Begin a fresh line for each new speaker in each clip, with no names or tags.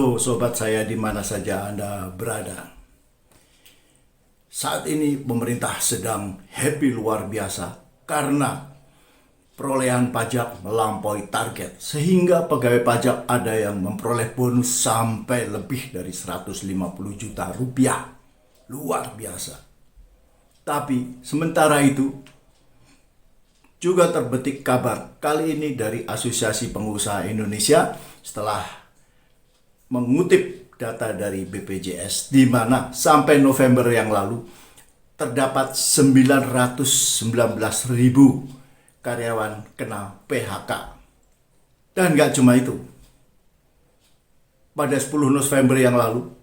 Halo sobat saya di mana saja Anda berada. Saat ini pemerintah sedang happy luar biasa karena perolehan pajak melampaui target. Sehingga pegawai pajak ada yang memperoleh bonus sampai lebih dari 150 juta rupiah. Luar biasa. Tapi sementara itu juga terbetik kabar kali ini dari Asosiasi Pengusaha Indonesia setelah mengutip data dari BPJS di mana sampai November yang lalu terdapat 919.000 karyawan kena PHK. Dan gak cuma itu. Pada 10 November yang lalu,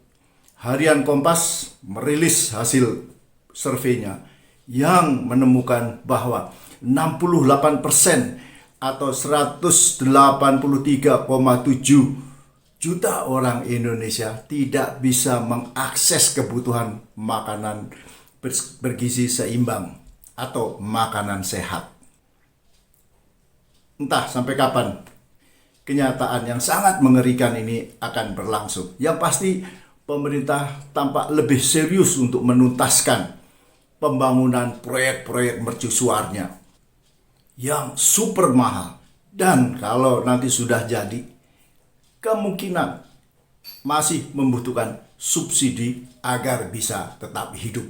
Harian Kompas merilis hasil surveinya yang menemukan bahwa 68% atau 183,7 juta orang Indonesia tidak bisa mengakses kebutuhan makanan bergizi seimbang atau makanan sehat. Entah sampai kapan kenyataan yang sangat mengerikan ini akan berlangsung. Yang pasti pemerintah tampak lebih serius untuk menuntaskan pembangunan proyek-proyek mercusuarnya yang super mahal. Dan kalau nanti sudah jadi, kemungkinan masih membutuhkan subsidi agar bisa tetap hidup.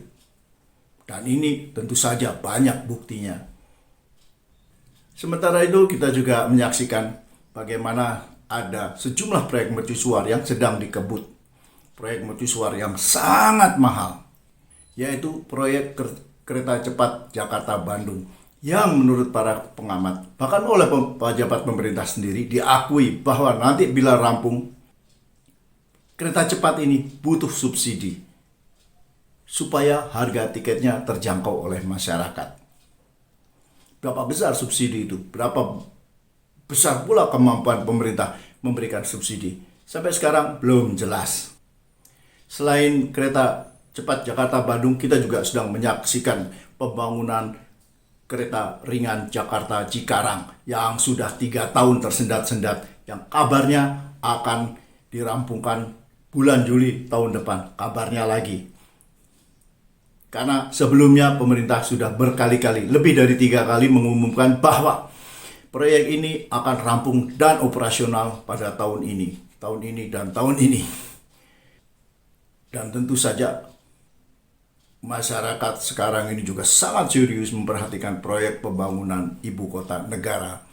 Dan ini tentu saja banyak buktinya. Sementara itu kita juga menyaksikan bagaimana ada sejumlah proyek mercusuar yang sedang dikebut. Proyek mercusuar yang sangat mahal, yaitu proyek kereta cepat Jakarta-Bandung yang menurut para pengamat, bahkan oleh pejabat pemerintah sendiri, diakui bahwa nanti bila rampung, kereta cepat ini butuh subsidi supaya harga tiketnya terjangkau oleh masyarakat. Berapa besar subsidi itu? Berapa besar pula kemampuan pemerintah memberikan subsidi? Sampai sekarang belum jelas. Selain kereta cepat Jakarta-Bandung, kita juga sedang menyaksikan pembangunan kereta ringan Jakarta-Cikarang yang sudah 3 tahun tersendat-sendat, yang kabarnya akan dirampungkan bulan Juli tahun depan. Kabarnya lagi. Karena sebelumnya pemerintah sudah berkali-kali, lebih dari 3 kali mengumumkan bahwa proyek ini akan rampung dan operasional pada tahun ini dan tahun ini. Dan tentu saja masyarakat sekarang ini juga sangat serius memperhatikan proyek pembangunan ibu kota negara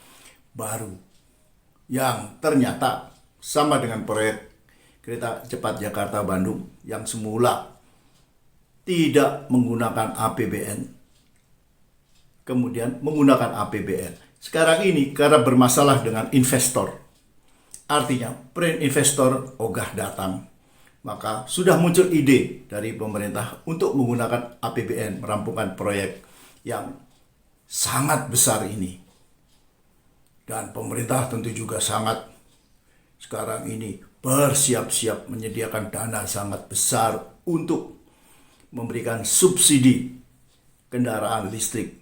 baru yang ternyata sama dengan proyek kereta cepat Jakarta-Bandung yang semula tidak menggunakan APBN, kemudian menggunakan APBN. Sekarang ini karena bermasalah dengan investor, artinya brand investor ogah datang, maka sudah muncul ide dari pemerintah untuk menggunakan APBN merampungkan proyek yang sangat besar ini. Dan pemerintah tentu juga sangat sekarang ini bersiap-siap menyediakan dana sangat besar untuk memberikan subsidi kendaraan listrik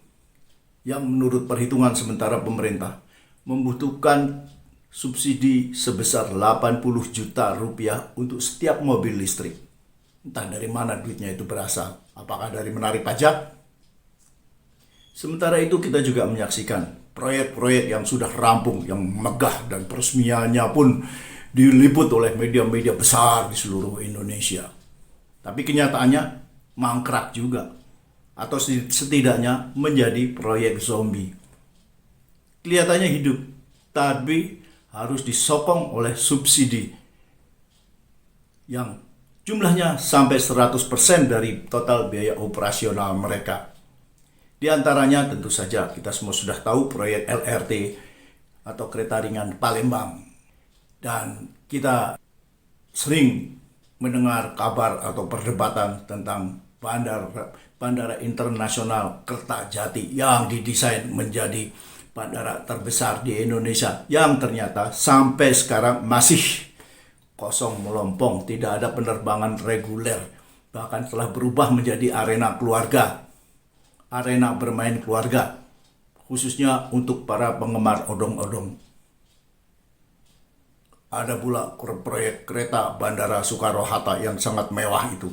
yang menurut perhitungan sementara pemerintah membutuhkan subsidi sebesar 80 juta rupiah untuk setiap mobil listrik. Entah dari mana duitnya itu berasal. Apakah dari menarik pajak? Sementara itu kita juga menyaksikan proyek-proyek yang sudah rampung, yang megah dan peresmiannya pun diliput oleh media-media besar di seluruh Indonesia. Tapi kenyataannya mangkrak juga, atau setidaknya menjadi proyek zombie. Kelihatannya hidup, tapi harus disokong oleh subsidi yang jumlahnya sampai 100% dari total biaya operasional mereka. Di antaranya tentu saja kita semua sudah tahu proyek LRT atau kereta ringan Palembang. Dan kita sering mendengar kabar atau perdebatan tentang Bandara Internasional Kertajati yang didesain menjadi bandara terbesar di Indonesia yang ternyata sampai sekarang masih kosong melompong, tidak ada penerbangan reguler, bahkan telah berubah menjadi arena keluarga, arena bermain keluarga, khususnya untuk para penggemar odong-odong. Ada pula proyek kereta Bandara Soekarno-Hatta yang sangat mewah itu,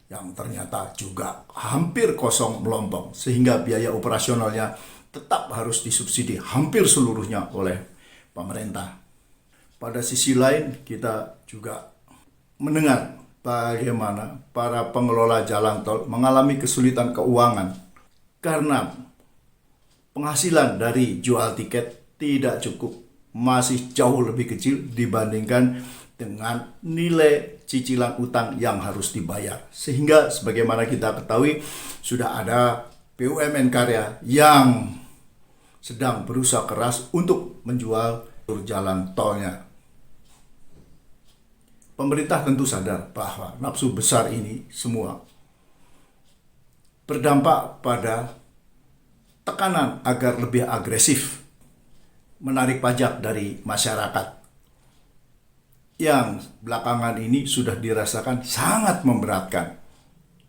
yang ternyata juga hampir kosong melompong, sehingga biaya operasionalnya tetap harus disubsidi hampir seluruhnya oleh pemerintah. Pada sisi lain, kita juga mendengar bagaimana para pengelola jalan tol mengalami kesulitan keuangan karena penghasilan dari jual tiket tidak cukup, masih jauh lebih kecil dibandingkan dengan nilai cicilan utang yang harus dibayar. Sehingga sebagaimana kita ketahui, sudah ada BUMN karya yang sedang berusaha keras untuk menjual jalan tolnya. Pemerintah tentu sadar bahwa nafsu besar ini semua berdampak pada tekanan agar lebih agresif menarik pajak dari masyarakat yang belakangan ini sudah dirasakan sangat memberatkan.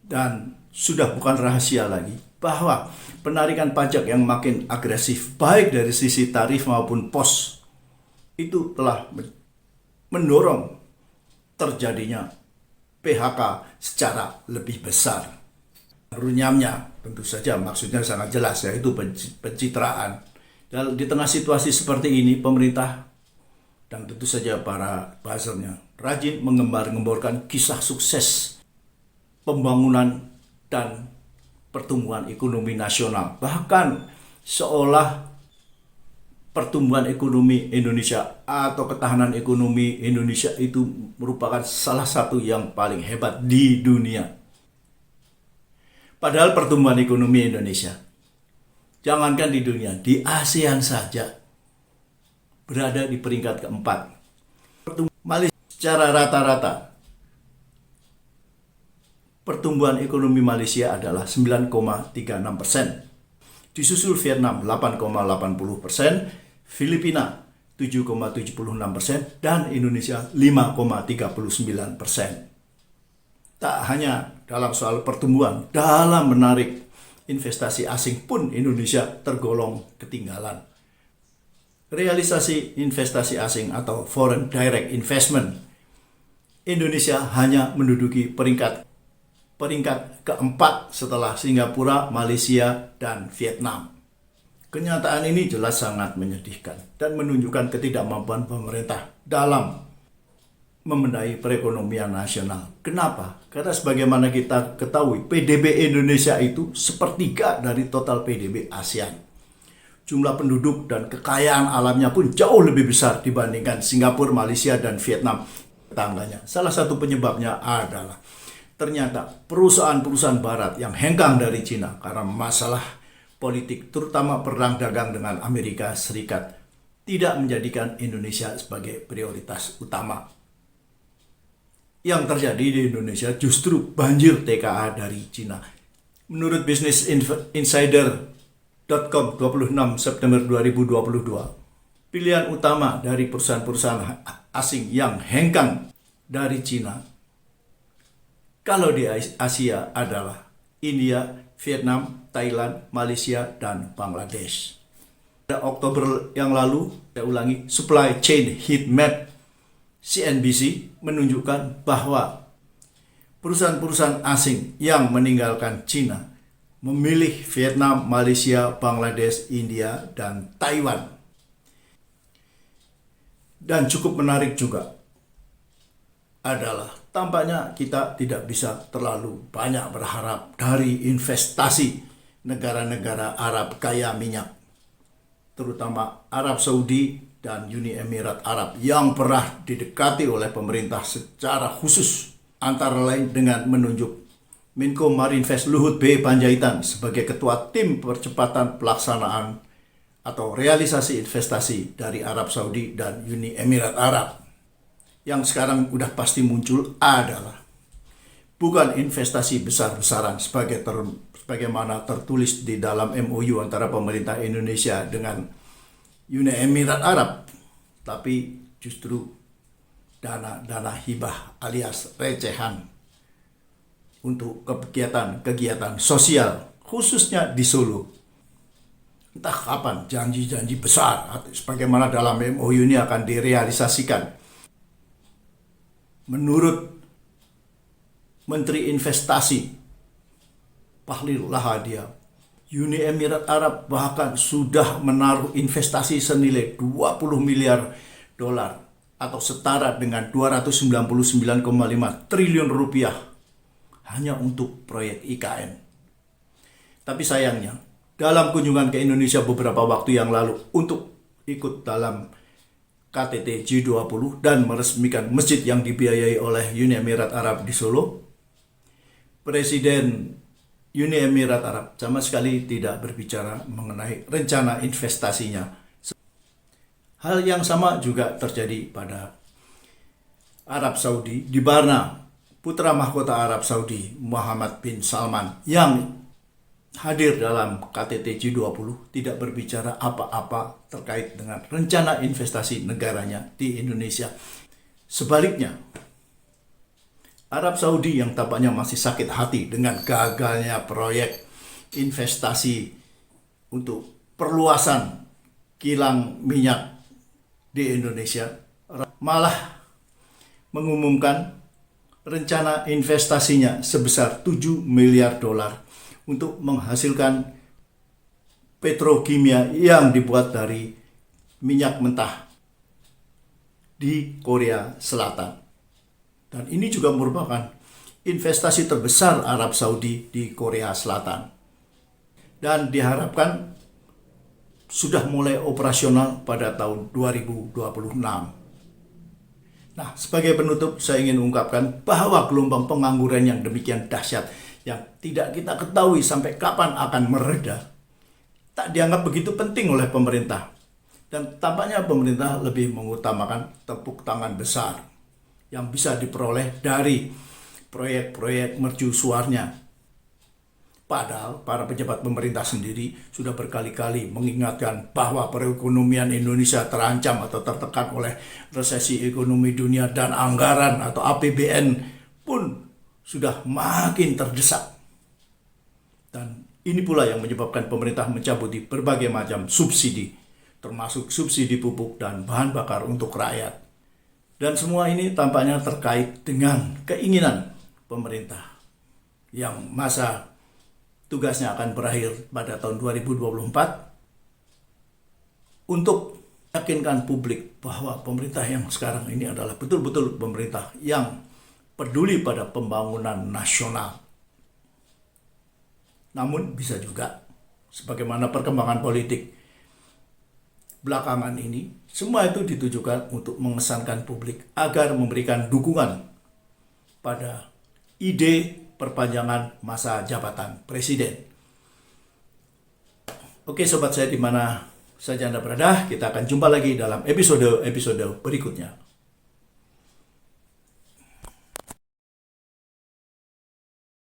Dan sudah bukan rahasia lagi bahwa penarikan pajak yang makin agresif baik dari sisi tarif maupun pos itu telah mendorong terjadinya PHK secara lebih besar. Runyamnya tentu saja maksudnya sangat jelas, yaitu pencitraan. Dan di tengah situasi seperti ini, pemerintah dan tentu saja para buzzernya rajin mengembar-gemborkan kisah sukses pembangunan dan pertumbuhan ekonomi nasional. Bahkan seolah pertumbuhan ekonomi Indonesia atau ketahanan ekonomi Indonesia itu merupakan salah satu yang paling hebat di dunia. Padahal pertumbuhan ekonomi Indonesia, jangankan di dunia, di ASEAN saja berada di peringkat keempat. Malaysia secara rata-rata pertumbuhan ekonomi Malaysia adalah 9,36%. Disusul Vietnam 8,80%, Filipina 7,76%, dan Indonesia 5,39%. Tak hanya dalam soal pertumbuhan, dalam menarik investasi asing pun Indonesia tergolong ketinggalan. Realisasi investasi asing atau foreign direct investment, Indonesia hanya menduduki peringkat keempat setelah Singapura, Malaysia, dan Vietnam. Kenyataan ini jelas sangat menyedihkan dan menunjukkan ketidakmampuan pemerintah dalam membenahi perekonomian nasional. Kenapa? Karena sebagaimana kita ketahui, PDB Indonesia itu sepertiga dari total PDB ASEAN. Jumlah penduduk dan kekayaan alamnya pun jauh lebih besar dibandingkan Singapura, Malaysia, dan Vietnam tetangganya. Salah satu penyebabnya adalah ternyata perusahaan-perusahaan barat yang hengkang dari Cina karena masalah politik, terutama perang dagang dengan Amerika Serikat, tidak menjadikan Indonesia sebagai prioritas utama. Yang terjadi di Indonesia justru banjir TKA dari Cina. Menurut Business Insider.com 26 September 2022, pilihan utama dari perusahaan-perusahaan asing yang hengkang dari Cina kalau di Asia adalah India, Vietnam, Thailand, Malaysia, dan Bangladesh. Pada Oktober yang lalu, saya ulangi, Supply Chain Heat Map CNBC menunjukkan bahwa perusahaan-perusahaan asing yang meninggalkan Cina memilih Vietnam, Malaysia, Bangladesh, India, dan Taiwan. Dan cukup menarik juga adalah tampaknya kita tidak bisa terlalu banyak berharap dari investasi negara-negara Arab kaya minyak, terutama Arab Saudi dan Uni Emirat Arab yang pernah didekati oleh pemerintah secara khusus, antara lain dengan menunjuk Menko Marinvest Luhut B. Panjaitan sebagai ketua tim percepatan pelaksanaan atau realisasi investasi dari Arab Saudi dan Uni Emirat Arab. Yang sekarang udah pasti muncul adalah bukan investasi besar-besaran sebagaimana tertulis di dalam MOU antara pemerintah Indonesia dengan Uni Emirat Arab, tapi justru dana hibah alias recehan untuk kegiatan sosial, khususnya di Solo. Entah kapan janji-janji besar sebagaimana dalam MOU ini akan direalisasikan. Menurut Menteri Investasi Bahlil Lahadalia, Uni Emirat Arab bahkan sudah menaruh investasi senilai 20 miliar dolar atau setara dengan 299,5 triliun rupiah hanya untuk proyek IKN. Tapi sayangnya, dalam kunjungan ke Indonesia beberapa waktu yang lalu untuk ikut dalam KTT G20 dan meresmikan masjid yang dibiayai oleh Uni Emirat Arab di Solo, Presiden Uni Emirat Arab sama sekali tidak berbicara mengenai rencana investasinya. Hal yang sama juga terjadi pada Arab Saudi, di mana putra mahkota Arab Saudi Muhammad bin Salman yang hadir dalam KTT G20 tidak berbicara apa-apa terkait dengan rencana investasi negaranya di Indonesia. Sebaliknya, Arab Saudi yang tampaknya masih sakit hati dengan gagalnya proyek investasi untuk perluasan kilang minyak di Indonesia, malah mengumumkan rencana investasinya sebesar 7 miliar dolar untuk menghasilkan petrokimia yang dibuat dari minyak mentah di Korea Selatan. Dan ini juga merupakan investasi terbesar Arab Saudi di Korea Selatan. Dan diharapkan sudah mulai operasional pada tahun 2026. Nah, sebagai penutup saya ingin ungkapkan bahwa gelombang pengangguran yang demikian dahsyat yang tidak kita ketahui sampai kapan akan mereda, tak dianggap begitu penting oleh pemerintah. Dan tampaknya pemerintah lebih mengutamakan tepuk tangan besar yang bisa diperoleh dari proyek-proyek mercusuarnya. Padahal para pejabat pemerintah sendiri sudah berkali-kali mengingatkan bahwa perekonomian Indonesia terancam atau tertekan oleh resesi ekonomi dunia dan anggaran atau APBN pun sudah makin terdesak. Dan ini pula yang menyebabkan pemerintah mencabuti berbagai macam subsidi, termasuk subsidi pupuk dan bahan bakar untuk rakyat. Dan semua ini tampaknya terkait dengan keinginan pemerintah yang masa tugasnya akan berakhir pada tahun 2024 untuk meyakinkan publik bahwa pemerintah yang sekarang ini adalah betul-betul pemerintah yang peduli pada pembangunan nasional. Namun bisa juga sebagaimana perkembangan politik belakangan ini, semua itu ditujukan untuk mengesankan publik agar memberikan dukungan pada ide perpanjangan masa jabatan presiden. Oke sobat saya, di mana saja Anda berada, kita akan jumpa lagi dalam episode berikutnya.